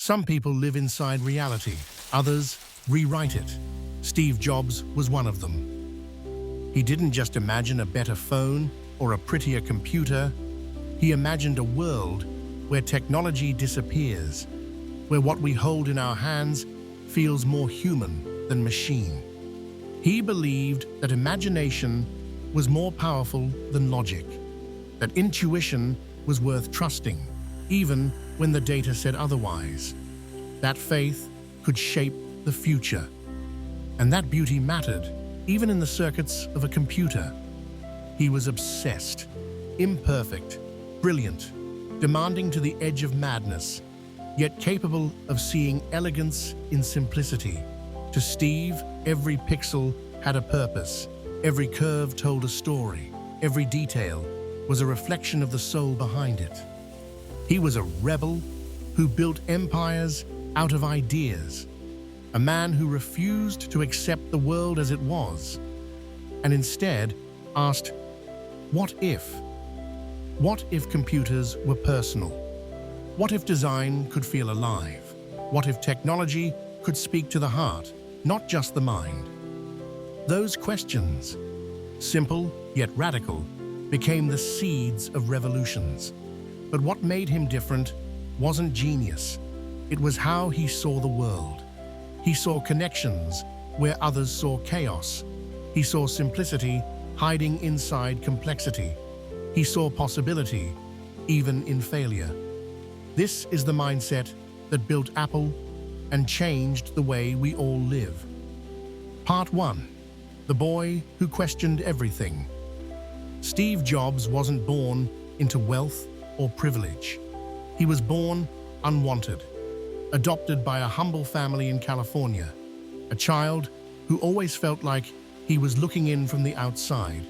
Some people live inside reality, others rewrite it. Steve Jobs was one of them. He didn't just imagine a better phone or a prettier computer. He imagined a world where technology disappears, where what we hold in our hands feels more human than machine. He believed that imagination was more powerful than logic, that intuition was worth trusting, even when the data said otherwise. That faith could shape the future. And that beauty mattered, even in the circuits of a computer. He was obsessed, imperfect, brilliant, demanding to the edge of madness, yet capable of seeing elegance in simplicity. To Steve, every pixel had a purpose, every curve told a story, every detail was a reflection of the soul behind it. He was a rebel who built empires out of ideas, a man who refused to accept the world as it was, and instead asked, what if? What if computers were personal? What if design could feel alive? What if technology could speak to the heart, not just the mind? Those questions, simple yet radical, became the seeds of revolutions. But what made him different wasn't genius. It was how he saw the world. He saw connections where others saw chaos. He saw simplicity hiding inside complexity. He saw possibility, even in failure. This is the mindset that built Apple and changed the way we all live. Part 1. The boy who questioned everything. Steve Jobs wasn't born into wealth or privilege. He was born unwanted, adopted by a humble family in California, a child who always felt like he was looking in from the outside.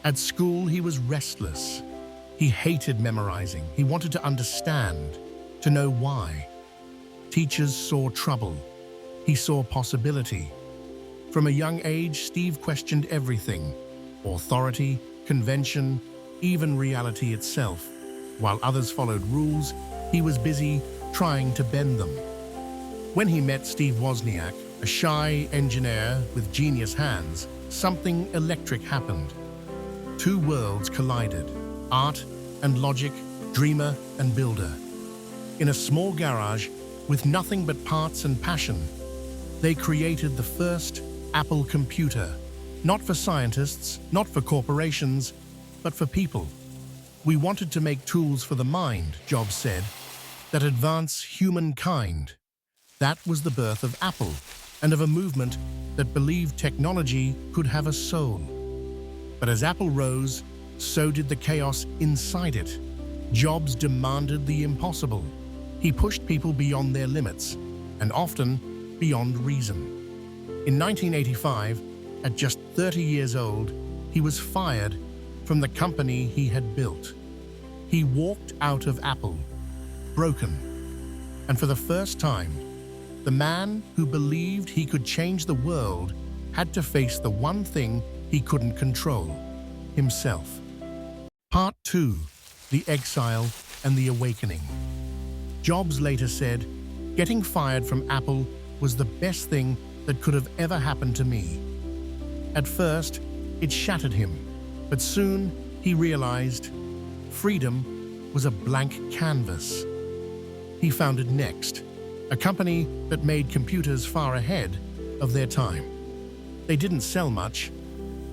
At school, he was restless. He hated memorizing. He wanted to understand, to know why. Teachers saw trouble. He saw possibility. From a young age, Steve questioned everything: authority, convention, even reality itself. While others followed rules, he was busy trying to bend them. When he met Steve Wozniak, a shy engineer with genius hands, something electric happened. Two worlds collided: art and logic, dreamer and builder. In a small garage, with nothing but parts and passion, they created the first Apple computer. Not for scientists, not for corporations, but for people. We wanted to make tools for the mind, Jobs said, that advance humankind. That was the birth of Apple, and of a movement that believed technology could have a soul. But as Apple rose, so did the chaos inside it. Jobs demanded the impossible. He pushed people beyond their limits, and often beyond reason. In 1985, at just 30 years old, he was fired from the company he had built. He walked out of Apple, broken. And for the first time, the man who believed he could change the world had to face the one thing he couldn't control: himself. Part 2. The Exile and the Awakening. Jobs later said, "Getting fired from Apple was the best thing that could have ever happened to me." At first, it shattered him, but soon he realized freedom was a blank canvas. He founded Next, a company that made computers far ahead of their time. They didn't sell much,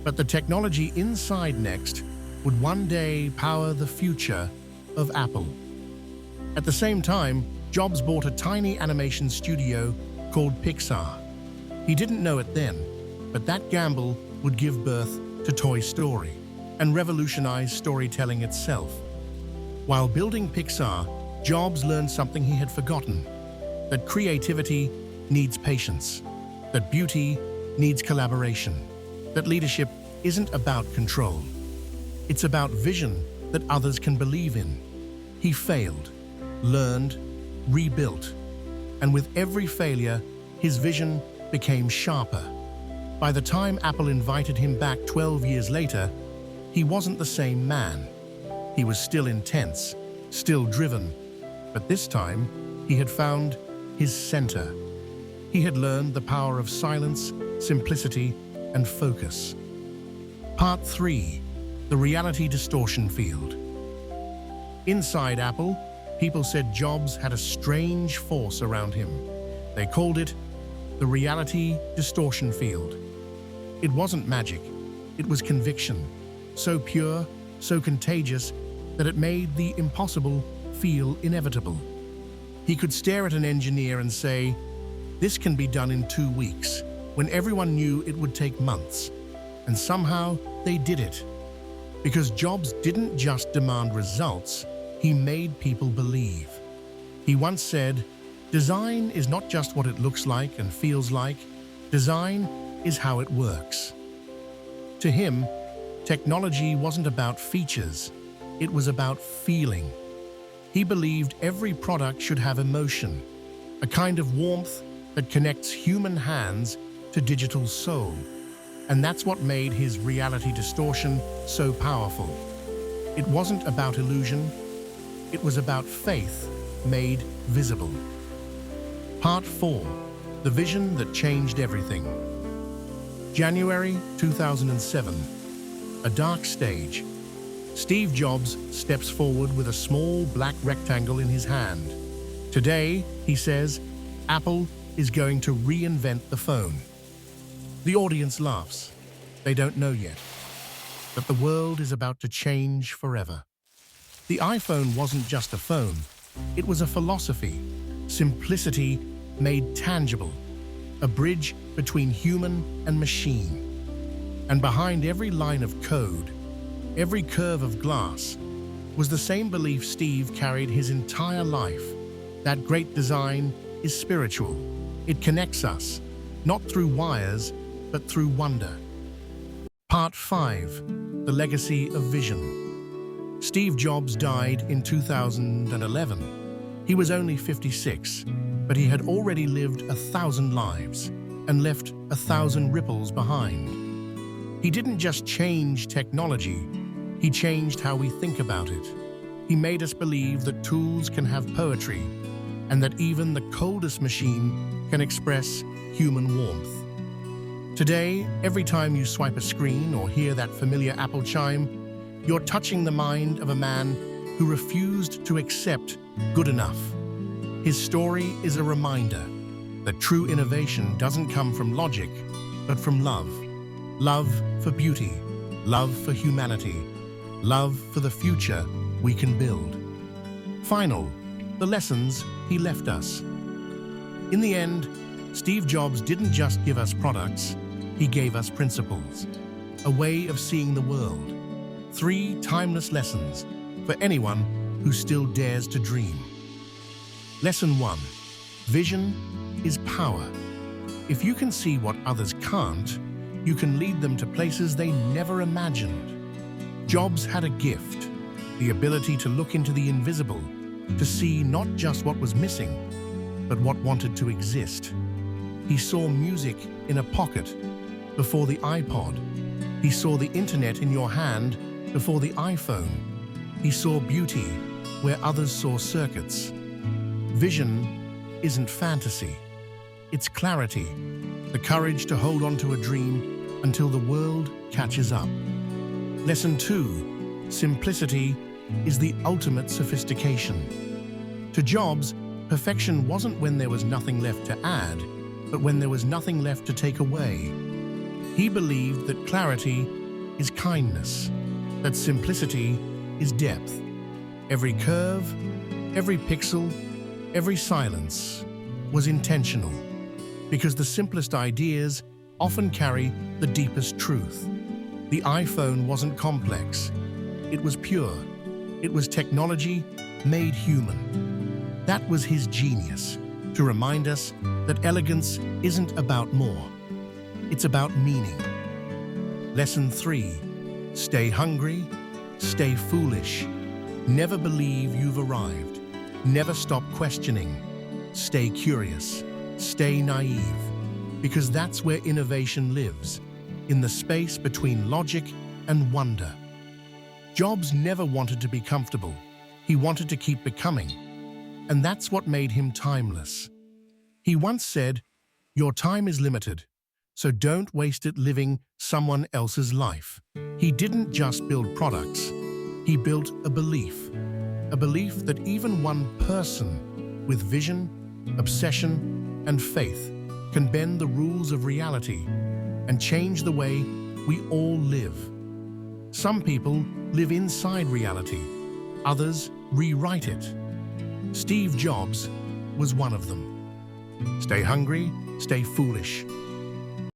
but the technology inside Next would one day power the future of Apple. At the same time, Jobs bought a tiny animation studio called Pixar. He didn't know it then, but that gamble would give birth to Toy Story and revolutionize storytelling itself. While building Pixar, Jobs learned something he had forgotten: that creativity needs patience, that beauty needs collaboration, that leadership isn't about control. It's about vision that others can believe in. He failed, learned, rebuilt, and with every failure, his vision became sharper. By the time Apple invited him back 12 years later, he wasn't the same man. He was still intense, still driven, but this time he had found his center. He had learned the power of silence, simplicity, and focus. Part 3. The reality distortion field. Inside Apple, people said Jobs had a strange force around him. They called it the reality distortion field. It wasn't magic, it was conviction, so pure, so contagious, that it made the impossible feel inevitable. He could stare at an engineer and say, "This can be done in 2 weeks," when everyone knew it would take months. And somehow they did it. Because Jobs didn't just demand results, he made people believe. He once said, "Design is not just what it looks like and feels like. Design is how it works." To him, technology wasn't about features, it was about feeling. He believed every product should have emotion, a kind of warmth that connects human hands to digital soul. And that's what made his reality distortion so powerful. It wasn't about illusion, it was about faith made visible. Part 4. The vision that changed everything. January 2007. A dark stage. Steve Jobs steps forward with a small black rectangle in his hand. Today, he says, Apple is going to reinvent the phone. The audience laughs. They don't know yet that the world is about to change forever. The iPhone wasn't just a phone, it was a philosophy, simplicity made tangible, a bridge between human and machine. And behind every line of code, every curve of glass, was the same belief Steve carried his entire life, that great design is spiritual. It connects us, not through wires, but through wonder. Part 5. The legacy of vision. Steve Jobs died in 2011. He was only 56, but he had already lived 1,000 lives and left 1,000 ripples behind. He didn't just change technology, he changed how we think about it. He made us believe that tools can have poetry and that even the coldest machine can express human warmth. Today, every time you swipe a screen or hear that familiar Apple chime, you're touching the mind of a man who refused to accept good enough. His story is a reminder that true innovation doesn't come from logic, but from love. Love for beauty, love for humanity, love for the future we can build. Final, the lessons he left us. In the end, Steve Jobs didn't just give us products, he gave us principles, a way of seeing the world. 3 timeless lessons for anyone who still dares to dream. Lesson 1. Vision is power. If you can see what others can't, you can lead them to places they never imagined. Jobs had a gift, the ability to look into the invisible, to see not just what was missing, but what wanted to exist. He saw music in a pocket before the iPod. He saw the internet in your hand before the iPhone. He saw beauty where others saw circuits. Vision isn't fantasy. It's clarity, the courage to hold on to a dream until the world catches up. Lesson 2. Simplicity is the ultimate sophistication. To Jobs, perfection wasn't when there was nothing left to add, but when there was nothing left to take away. He believed that clarity is kindness, that simplicity is depth. Every curve, every pixel, every silence was intentional, because the simplest ideas often carry the deepest truth. The iPhone wasn't complex, it was pure. It was technology made human. That was his genius, to remind us that elegance isn't about more. It's about meaning. Lesson 3. Stay hungry, stay foolish. Never believe you've arrived. Never stop questioning. Stay curious, stay naive. Because that's where innovation lives, in the space between logic and wonder. Jobs never wanted to be comfortable. He wanted to keep becoming. And that's what made him timeless. He once said, "Your time is limited, so don't waste it living someone else's life." He didn't just build products, he built a belief that even one person with vision, obsession, and faith can bend the rules of reality and change the way we all live. Some people live inside reality, others rewrite it. Steve Jobs was one of them. Stay hungry, stay foolish,